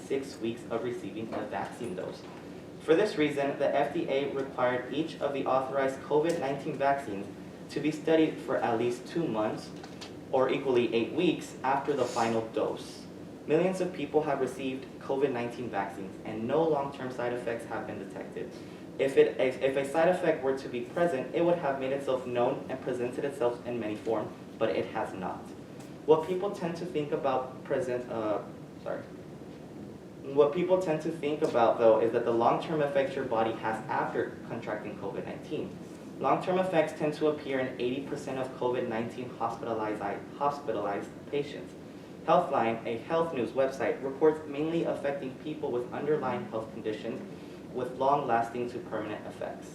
6 weeks of receiving a vaccine dose. For this reason, the FDA required each of the authorized COVID-19 vaccines to be studied for at least 2 months, or equally 8 weeks, after the final dose. Millions of people have received COVID-19 vaccines, and no long-term side effects have been detected. If a side effect were to be present, it would have made itself known and presented itself in many forms, but it has not. What people tend to think about though is that the long-term effects your body has after contracting COVID-19. Long-term effects tend to appear in 80% of COVID-19 hospitalized patients. Healthline, a health news website, reports mainly affecting people with underlying health conditions with long-lasting to permanent effects.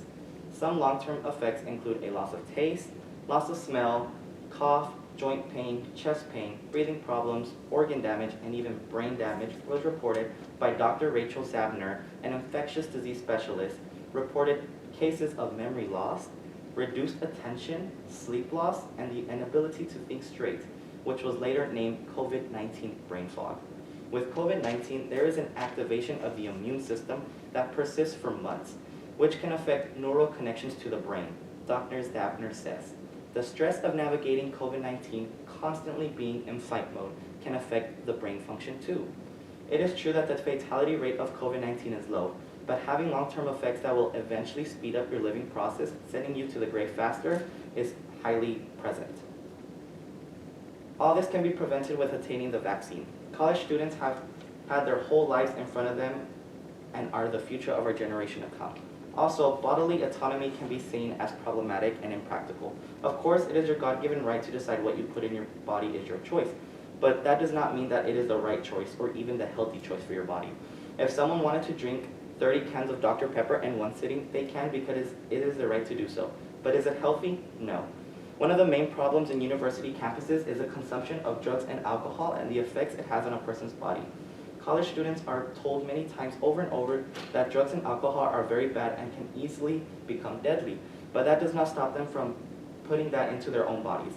Some long-term effects include a loss of taste, loss of smell, cough, joint pain, chest pain, breathing problems, organ damage, and even brain damage was reported by Dr. Rachel Sabner, an infectious disease specialist, reported cases of memory loss, reduced attention, sleep loss, and the inability to think straight, which was later named COVID-19 brain fog. With COVID-19, there is an activation of the immune system that persists for months, which can affect neural connections to the brain, Dr. Sabner says. The stress of navigating COVID-19, constantly being in fight mode, can affect the brain function too. It is true that the fatality rate of COVID-19 is low, but having long-term effects that will eventually speed up your living process, sending you to the grave faster, is highly present. All this can be prevented with attaining the vaccine. College students have had their whole lives in front of them and are the future of our generation to come. Also, bodily autonomy can be seen as problematic and impractical. Of course, it is your God-given right to decide what you put in your body is your choice, but that does not mean that it is the right choice or even the healthy choice for your body. If someone wanted to drink 30 cans of Dr. Pepper in one sitting, they can because it is their right to do so. But is it healthy? No. One of the main problems in university campuses is the consumption of drugs and alcohol and the effects it has on a person's body. College students are told many times over and over that drugs and alcohol are very bad and can easily become deadly, but that does not stop them from putting that into their own bodies.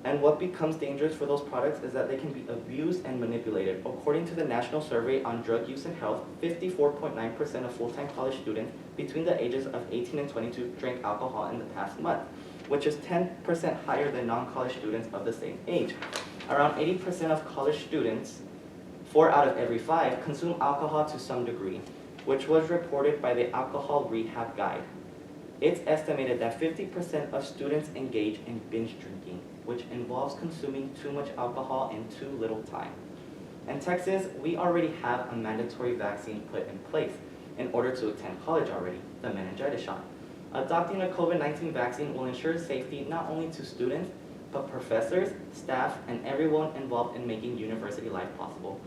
And what becomes dangerous for those products is that they can be abused and manipulated. According to the National Survey on Drug Use and Health, 54.9% of full-time college students between the ages of 18 and 22 drank alcohol in the past month, which is 10% higher than non-college students of the same age. Around 80% of college students, 4 out of every 5, consume alcohol to some degree, which was reported by the Alcohol Rehab Guide. It's estimated that 50% of students engage in binge drinking, which involves consuming too much alcohol in too little time. In Texas, we already have a mandatory vaccine put in place in order to attend college already, the meningitis shot. Adopting a COVID-19 vaccine will ensure safety not only to students, but professors, staff, and everyone involved in making university life possible.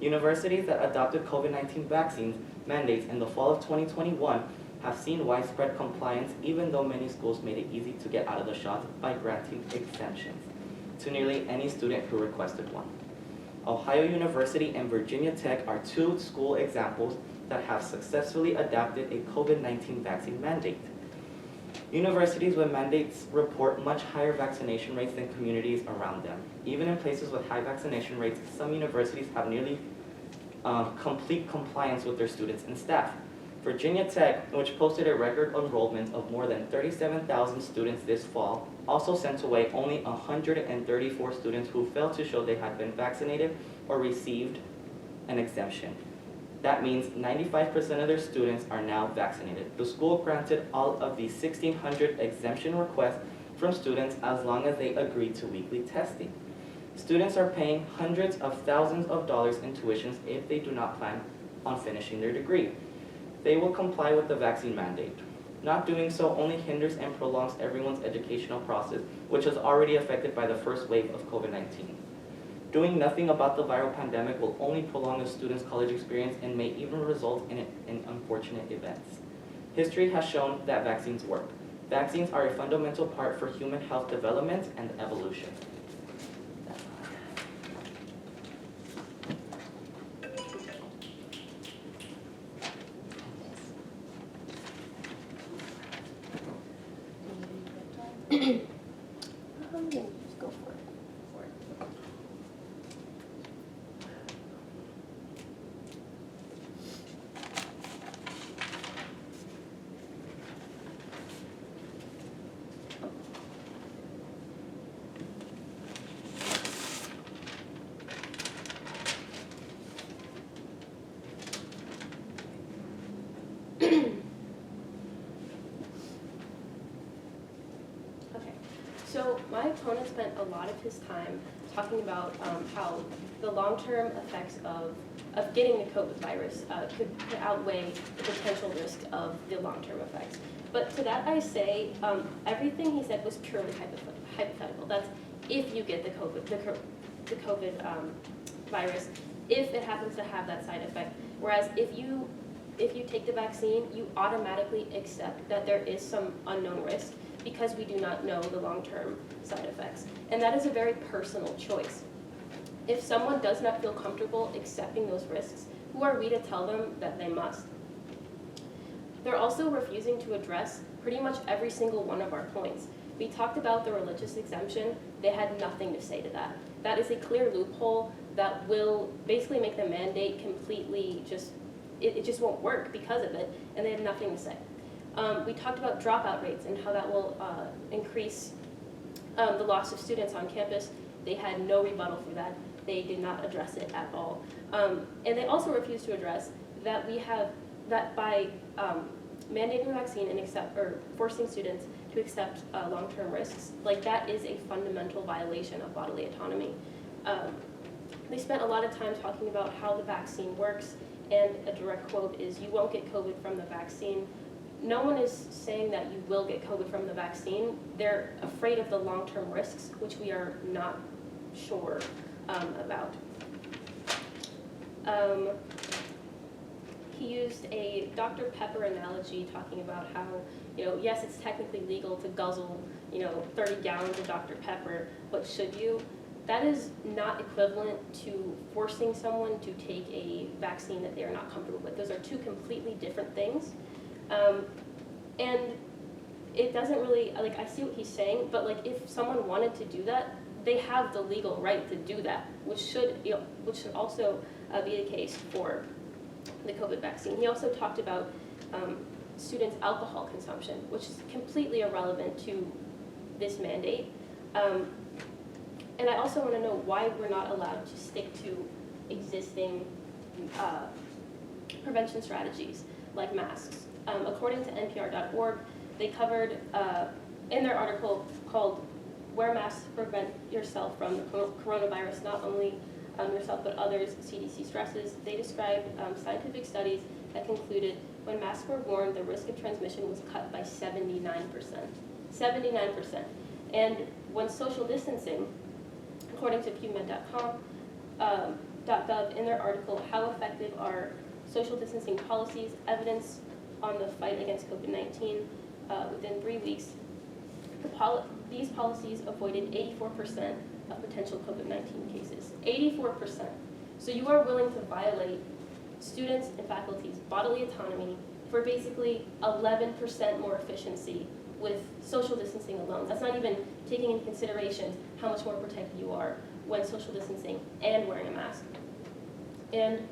Universities that adopted COVID-19 vaccines mandates in the fall of 2021 have seen widespread compliance, even though many schools made it easy to get out of the shots by granting exemptions to nearly any student who requested one. Ohio University and Virginia Tech are 2 school examples that have successfully adopted a COVID-19 vaccine mandate. Universities with mandates report much higher vaccination rates than communities around them. Even in places with high vaccination rates, some universities have nearly complete compliance with their students and staff. Virginia Tech, which posted a record enrollment of more than 37,000 students this fall, also sent away only 134 students who failed to show they had been vaccinated or received an exemption. That means 95% of their students are now vaccinated. The school granted all of the 1,600 exemption requests from students as long as they agreed to weekly testing. Students are paying hundreds of thousands of dollars in tuitions if they do not plan on finishing their degree. They will comply with the vaccine mandate. Not doing so only hinders and prolongs everyone's educational process, which is already affected by the first wave of COVID-19. Doing nothing about the viral pandemic will only prolong a student's college experience and may even result in unfortunate events. History has shown that vaccines work. Vaccines are a fundamental part for human health development and evolution. Just go for it. My opponent spent a lot of his time talking about how the long-term effects of getting the COVID virus could outweigh the potential risk of the long-term effects. But to that I say, everything he said was purely hypothetical. That's if you get the COVID virus, if it happens to have that side effect. Whereas if you take the vaccine, you automatically accept that there is some unknown risk because we do not know the long-term side effects. And that is a very personal choice. If someone does not feel comfortable accepting those risks, who are we to tell them that they must? They're also refusing to address pretty much every single one of our points. We talked about the religious exemption. They had nothing to say to that. That is a clear loophole that will basically make the mandate completely it just won't work because of it, and they had nothing to say. We talked about dropout rates and how that will increase the loss of students on campus. They had no rebuttal for that. They did not address it at all. And they also refused to address that by mandating the vaccine and forcing students to accept long-term risks, like that is a fundamental violation of bodily autonomy. They spent a lot of time talking about how the vaccine works, and a direct quote is, "You won't get COVID from the vaccine." No one is saying that you will get COVID from the vaccine. They're afraid of the long-term risks, which we are not sure about. He used a Dr. Pepper analogy talking about how, yes, it's technically legal to guzzle, 30 gallons of Dr. Pepper, but should you? That is not equivalent to forcing someone to take a vaccine that they are not comfortable with. Those are two completely different things. And it doesn't really, I see what he's saying, but if someone wanted to do that, they have the legal right to do that, which should also be the case for the COVID vaccine. He also talked about students' alcohol consumption, which is completely irrelevant to this mandate. And I also want to know why we're not allowed to stick to existing prevention strategies like masks. According to NPR.org, they covered in their article called "Wear Masks to Prevent Yourself from the Coronavirus, Not Only Yourself but Others, CDC Stresses." They described scientific studies that concluded when masks were worn, the risk of transmission was cut by 79%. 79%. And when social distancing, according to PubMed.com, .gov, in their article, "How Effective Are Social Distancing Policies? Evidence on the Fight Against COVID-19," within 3 weeks, these policies avoided 84% of potential COVID-19 cases. 84%. So you are willing to violate students and faculty's bodily autonomy for basically 11% more efficiency with social distancing alone. That's not even taking into consideration how much more protected you are when social distancing and wearing a mask. And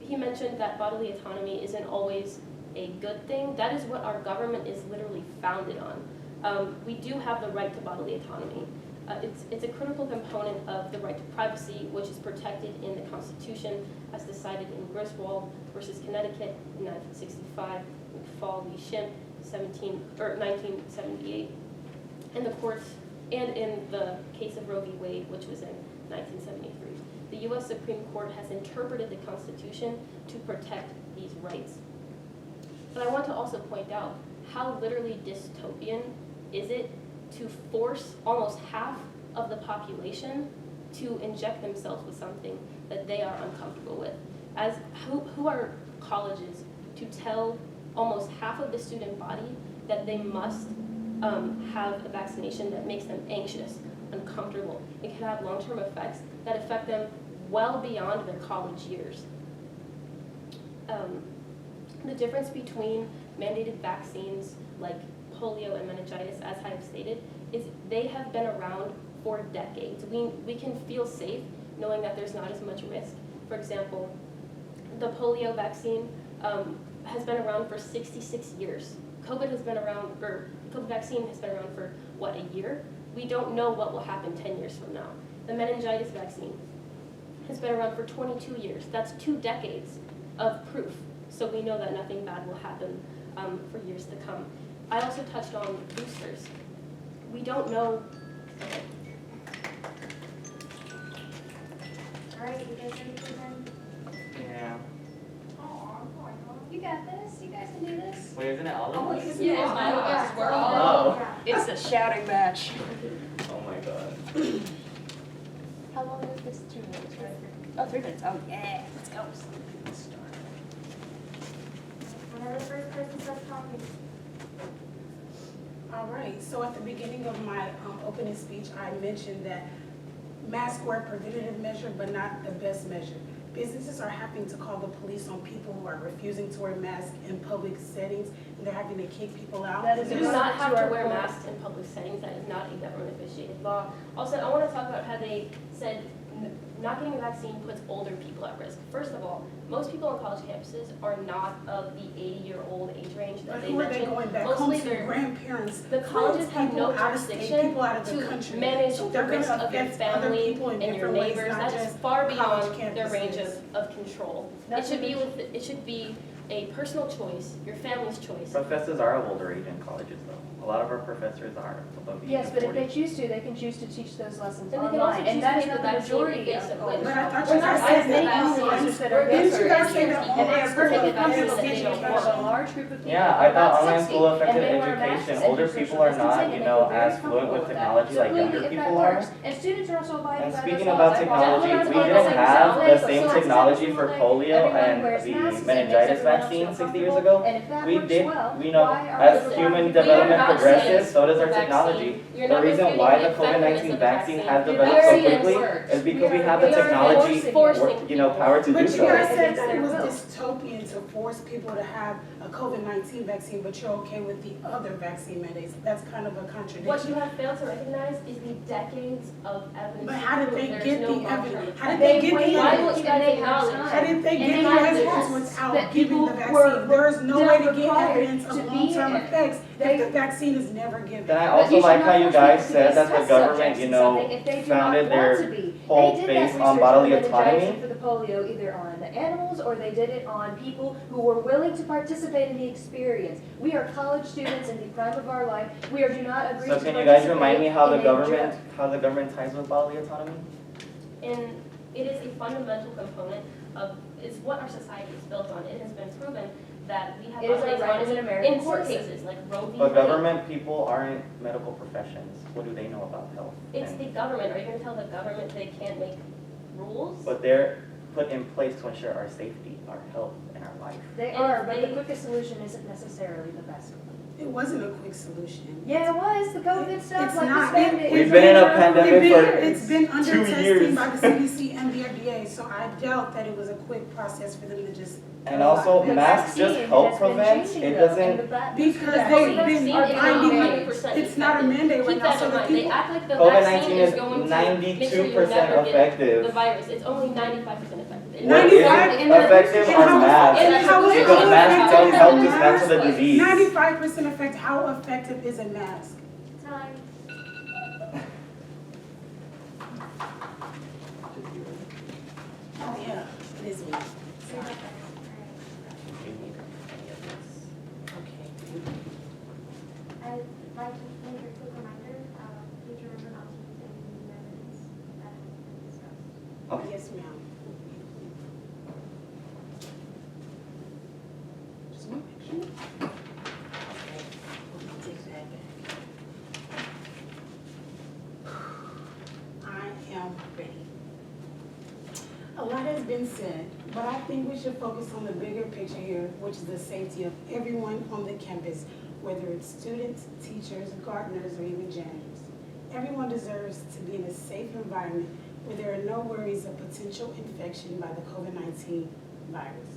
he mentioned that bodily autonomy isn't always a good thing. That is what our government is literally founded on. We do have the right to bodily autonomy. It's a critical component of the right to privacy, which is protected in the Constitution as decided in Griswold versus Connecticut in 1965, McFall v. Schimpf 1978, and the courts, and in the case of Roe v. Wade, which was in 1973. The U.S. Supreme Court has interpreted the Constitution to protect these rights. But I want to also point out how literally dystopian is it to force almost half of the population to inject themselves with something that they are uncomfortable with. Who are colleges to tell almost half of the student body that they must have a vaccination that makes them anxious, uncomfortable? It can have long-term effects that affect them well beyond their college years. The difference between mandated vaccines like polio and meningitis, as I have stated, is they have been around for decades. We can feel safe knowing that there's not as much risk. For example, the polio vaccine has been around for 66 years. COVID vaccine has been around for, a year? We don't know what will happen 10 years from now. The meningitis vaccine has been around for 22 years. That's 2 decades of proof. So we know that nothing bad will happen for years to come. I also touched on boosters. We don't know All right, you guys ready to present? Yeah. You got this. You guys can do this. Wait, isn't it all of us? Yeah, it's all of us. We're all. Oh. Yeah. It's a shouting match. Oh my god. How long is this? 2 minutes, right? Oh, 3 minutes. Oh, yeah. Let's go. Let's start. Whenever the first person starts talking. All right, so at the beginning of my opening speech, I mentioned that masks were a preventative measure, but not the best measure. Businesses are having to call the police on people who are refusing to wear masks in public settings, and they're having to kick people out. That is You a do not to have to our wear point. masks in public settings. That is not a government officiated law. Also, I want to talk about how they said not getting the vaccine puts older people at risk. First of all, most people on college campuses are not of the 80-year-old age range that But they who are they mentioned. going back home Mostly to? they're Grandparents. the colleges have people no out of state, jurisdiction people out of the to country. manage So the they're gonna risk of your affect other family people in and your different ways, neighbors. not That is just far college beyond their range campuses. of control. That's It should be a personal choice, your family's choice. Professors are of older age in colleges though. A lot of our professors are above the age Yes, of but if 40. they choose to, they can choose to teach those lessons And they can also online. choose And to that's take the the vaccine majority if they of so college. But I thought We're you not guys saying said that that vaccines online. Professors that are We're Didn't younger you guys and say that and they are online school perfectly affected comfortable by taking digital care of a form? large group of people. Yeah, I thought about online 60, school and affected they wear masks education. and Older do people social are distancing, not, and you they know, feel very as fluent with comfortable that. technology So like clearly, younger if that people are. works, and students are also abiding And by speaking those about laws. technology, Everyone we has didn't masks have every the single same day, technology every for day. polio Everyone and wears the masks and makes meningitis everyone else vaccine feel 60 years comfortable. ago. And if that We works did, well, you know, why are as we human allowed to do development that? progresses, so does our The vaccine. technology. You're The not reason refuting why the the COVID-19 effectiveness of the vaccine has vaccine. developed so Vaccine quickly works. is because we We have are the technology, forcing you know, people. power to do But you so. guys said Against that their it was will. dystopian to force people to have a COVID-19 vaccine, but you're okay with the other vaccine mandates. That's kind of a What you contradiction. have failed to recognize is the decades of evidence. But how did they There's get no the long-term evidence? How did effect. they get the waited Why evidence? won't you and guys they had acknowledge? time. How did they And get they the had evidence tests without that giving the people were vaccine? There is no not way to get required evidence to of be long-term in. effects They- if the vaccine is never given. Then I But also you should like not how you force guys people to said be that the test government, subjects you in know, something if they do not founded want to their be. whole They did base that on research bodily for meningitis autonomy. and for the polio either on the animals or they did it on people who were willing to participate in the experience. We are college students in the prime of our life. We do not agree So to can you guys remind me how participate the in a government ties with bodily autonomy? And it is a fundamental component of, it's what our society is built on. It has been proven that we have It is bodily our right as an autonomy American in court citizen. cases, like Roe v. But Wade. government people aren't medical professions. What do they know about health? It's And- the government. Are you gonna tell the government they can't make rules? But they're put in place to ensure our safety, our health, and our life. They And are, but the they- quickest solution isn't necessarily the best one. It wasn't a quick solution. Yeah, it was. The COVID stuff, It's like not. the Spanish. We've been in a pandemic It's been under 2 testing years. by the CDC and the FDA, so I doubt that it was a quick process for them to just. And also, The masks just vaccine help has been prevent, changing, it though, doesn't, and the Because vaccine they've has been Vaccine is finding, 100% it's not a effective. mandate right Keep now, that so in the mind. They people. act like the COVID-19 vaccine is is going to make sure you 92% never get the effective. virus. It's only 95% effective. It What works. 95? isn't And the effective And are how- masks, and how is it because masks don't effective help as a dismantle the mask? disease. 95% effective, how effective is a mask? Time. Oh, yeah, it is me. Sorry. Okay. I'd like to make a quick reminder, please remember not to use any new evidence that has been discussed. Okay. Yes, ma'am. Just one picture. Okay, we'll take that back. I am ready. A lot has been said, but I think we should focus on the bigger picture here, which is the safety of everyone on the campus, whether it's students, teachers, gardeners, or even janitors. Everyone deserves to be in a safe environment where there are no worries of potential infection by the COVID-19 virus.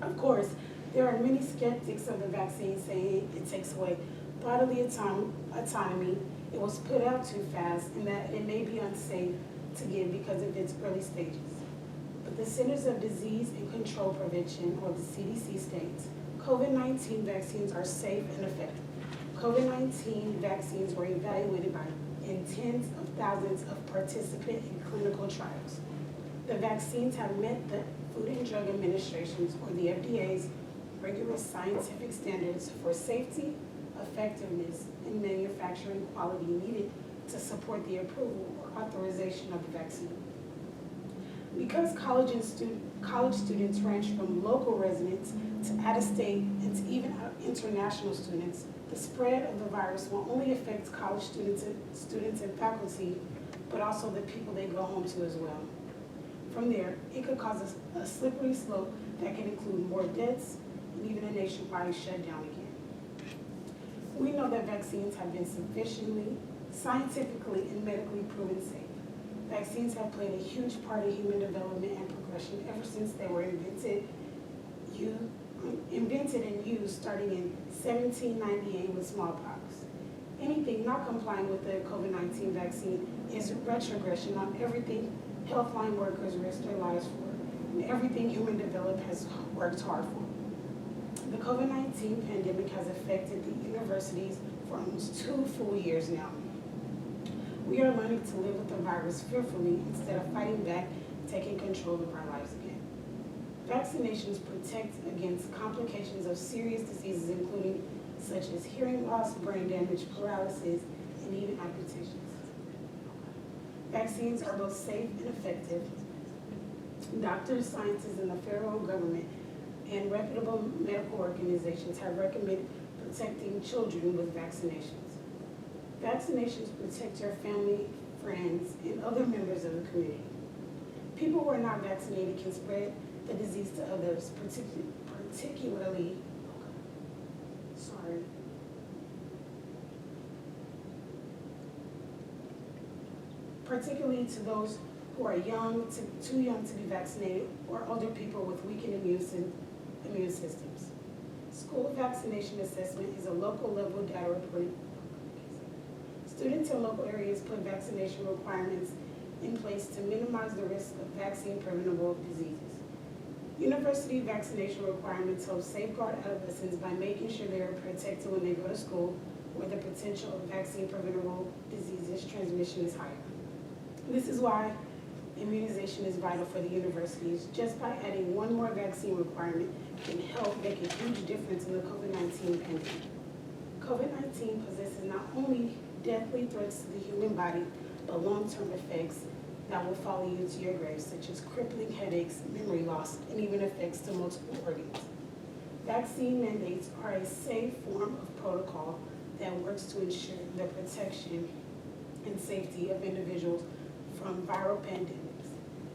Of course, there are many skeptics of the vaccine saying it takes away bodily autonomy, it was put out too fast, and that it may be unsafe to give because of its early stages. But the Centers of Disease and Control Prevention, or the CDC, states COVID-19 vaccines are safe and effective. COVID-19 vaccines were evaluated in tens of thousands of participants in clinical trials. The vaccines have met the Food and Drug Administration's, or the FDA's, rigorous scientific standards for safety, effectiveness, and manufacturing quality needed to support the approval or authorization of the vaccine. Because college students range from local residents to out-of-state and to even international students, the spread of the virus will only affect college students and faculty, but also the people they go home to as well. From there, it could cause a slippery slope that can include more deaths and even a nationwide shutdown again. We know that vaccines have been sufficiently, scientifically, and medically proven safe. Vaccines have played a huge part in human development and progression ever since they were invented and used starting in 1798 with smallpox. Anything not complying with the COVID-19 vaccine is retrogression on everything healthline workers risk their lives for, and everything human development has worked hard for. The COVID-19 pandemic has affected the universities for almost 2 full years now. We are learning to live with the virus fearfully instead of fighting back, taking control of our lives again. Vaccinations protect against complications of serious diseases, including such as hearing loss, brain damage, paralysis, and even amputations. Vaccines are both safe and effective. Doctors, scientists, and the federal government and reputable medical organizations have recommended protecting children with vaccinations. Vaccinations protect your family, friends, and other members of the community. People who are not vaccinated can spread the disease to others, particularly to those who are too young to be vaccinated, or older people with weakened immune systems. School vaccination assessment is a local level data reporting. Students in local areas put vaccination requirements in place to minimize the risk of vaccine-preventable diseases. University vaccination requirements help safeguard adolescents by making sure they are protected when they go to school, where the potential of vaccine-preventable diseases transmission is higher. This is why immunization is vital for the universities. Just by adding one more vaccine requirement can help make a huge difference in the COVID-19 pandemic. COVID-19 possesses not only deathly threats to the human body, but long-term effects that will follow you to your grave, such as crippling headaches, memory loss, and even effects to multiple organs. Vaccine mandates are a safe form of protocol that works to ensure the protection and safety of individuals from viral pandemics.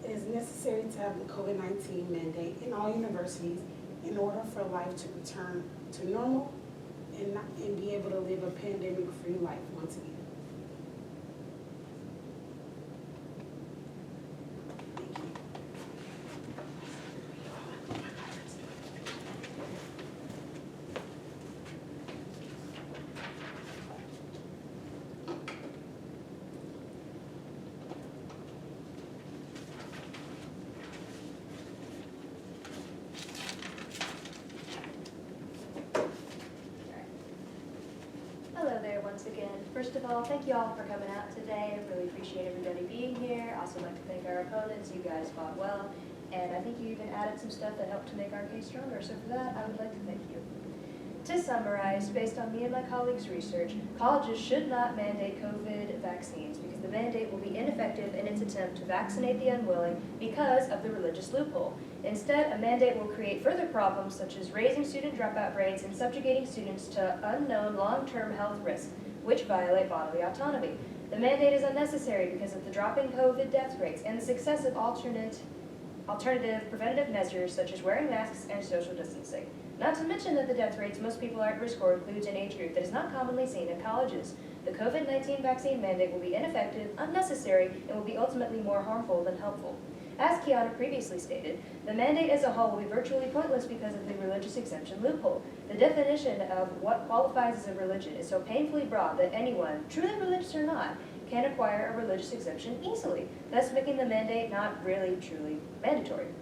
It is necessary to have the COVID-19 mandate in all universities in order for life to return to normal and be able to live a pandemic-free life once again. Thank you. Hello there once again. First of all, thank you all for coming out today. I really appreciate everybody being here. I also like to thank our opponents. You guys fought well. And I think you even added some stuff that helped to make our case stronger. So for that, I would like to thank you. To summarize, based on me and my colleagues' research, colleges should not mandate COVID vaccines because the mandate will be ineffective in its attempt to vaccinate the unwilling because of the religious loophole. Instead, a mandate will create further problems such as raising student dropout rates and subjugating students to unknown long-term health risks, which violate bodily autonomy. The mandate is unnecessary because of the dropping COVID death rates and the success of alternative preventative measures such as wearing masks and social distancing. Not to mention that the death rates most people are at risk for includes an age group that is not commonly seen in colleges. The COVID-19 vaccine mandate will be ineffective, unnecessary, and will be ultimately more harmful than helpful. As Kiana previously stated, the mandate as a whole will be virtually pointless because of the religious exemption loophole. The definition of what qualifies as a religion is so painfully broad that anyone, truly religious or not, can acquire a religious exemption easily, thus making the mandate not really truly mandatory.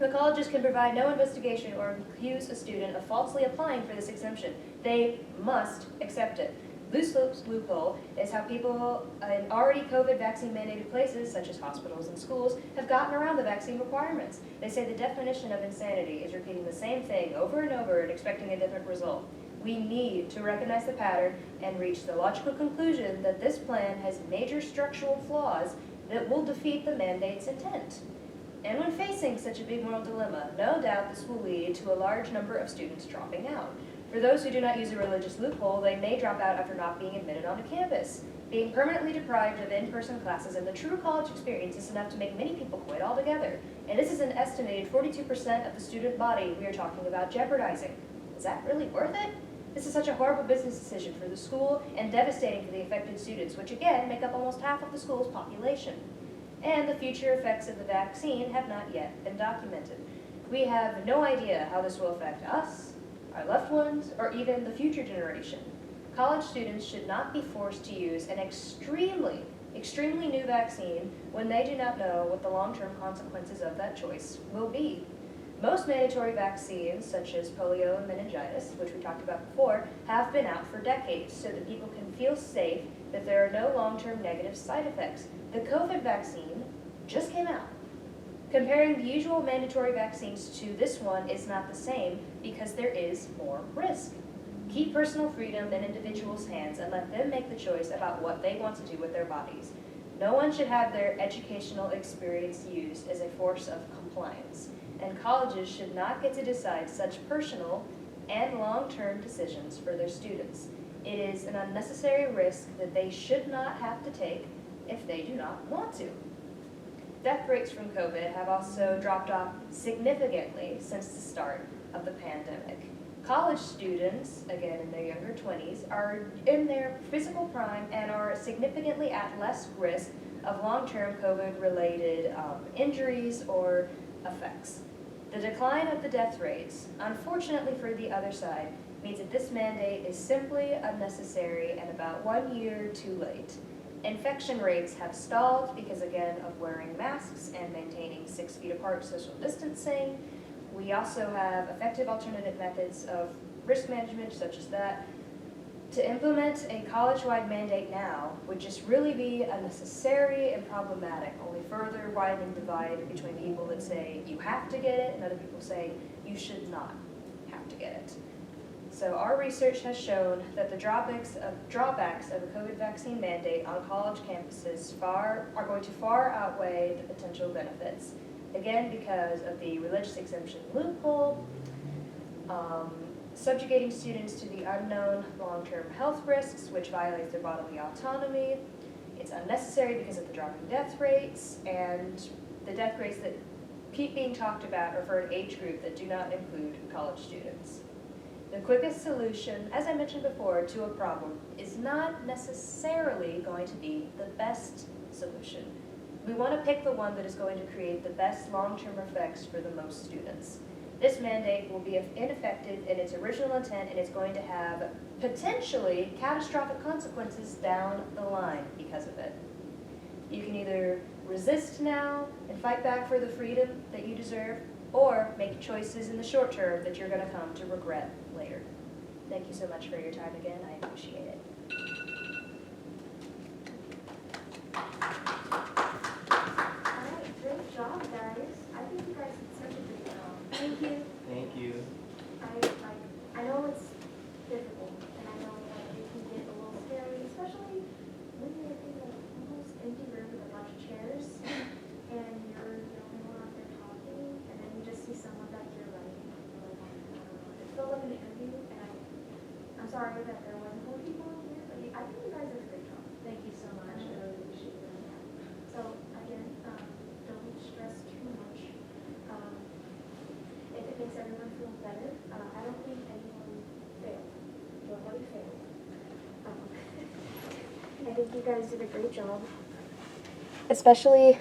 The colleges can provide no investigation or accuse a student of falsely applying for this exemption. They must accept it. Loose loophole is how people in already COVID vaccine mandated places, such as hospitals and schools, have gotten around the vaccine requirements. They say the definition of insanity is repeating the same thing over and over and expecting a different result. We need to recognize the pattern and reach the logical conclusion that this plan has major structural flaws that will defeat the mandate's intent. And when facing such a big moral dilemma, no doubt this will lead to a large number of students dropping out. For those who do not use a religious loophole, they may drop out after not being admitted onto campus. Being permanently deprived of in-person classes and the true college experience is enough to make many people quit altogether. And this is an estimated 42% of the student body we are talking about jeopardizing. Is that really worth it? This is such a horrible business decision for the school and devastating for the affected students, which again make up almost half of the school's population. And the future effects of the vaccine have not yet been documented. We have no idea how this will affect us, our loved ones, or even the future generation. College students should not be forced to use an extremely new vaccine when they do not know what the long-term consequences of that choice will be. Most mandatory vaccines, such as polio and meningitis, which we talked about before, have been out for decades so that people can feel safe that there are no long-term negative side effects. The COVID vaccine just came out. Comparing the usual mandatory vaccines to this one is not the same because there is more risk. Keep personal freedom in individuals' hands and let them make the choice about what they want to do with their bodies. No one should have their educational experience used as a force of compliance, and colleges should not get to decide such personal and long-term decisions for their students. It is an unnecessary risk that they should not have to take if they do not want to. Death rates from COVID have also dropped off significantly since the start of the pandemic. College students, again in their younger 20s, are in their physical prime and are significantly at less risk of long-term COVID-related injuries or effects. The decline of the death rates, unfortunately for the other side, means that this mandate is simply unnecessary and about 1 year too late. Infection rates have stalled because, again, of wearing masks and maintaining 6 feet apart social distancing. We also have effective alternative methods of risk management, such as that. To implement a college-wide mandate now would just really be unnecessary and problematic, only further widening the divide between people that say you have to get it and other people say you should not have to get it. So our research has shown that the drawbacks of a COVID vaccine mandate on college campuses are going to far outweigh the potential benefits. Again, because of the religious exemption loophole, subjugating students to the unknown long-term health risks, which violates their bodily autonomy. It's unnecessary because of the dropping death rates, and the death rates that keep being talked about are for an age group that do not include college students. The quickest solution, as I mentioned before, to a problem is not necessarily going to be the best solution. We want to pick the one that is going to create the best long-term effects for the most students. This mandate will be ineffective in its original intent, and it's going to have potentially catastrophic consequences down the line because of it. You can either resist now and fight back for the freedom that you deserve, or make choices in the short term that you're going to come to regret later. Thank you so much for your time again. I appreciate it. Alright, great job, guys. I think you guys did such a good job. Thank you. Thank you. I know it's difficult, and I know that it can get a little scary, especially when you're in an almost empty room with a bunch of chairs, and you're the only one out there talking, and then you just see someone back here writing. Like, I don't know. It felt like an interview, and I'm sorry that there wasn't more people in here, but I think you guys did a great job. Thank you so much. I really appreciate it. So again, don't stress too much. If it makes everyone feel better, I don't think anyone failed. Nobody failed. I think you guys did a great job. Especially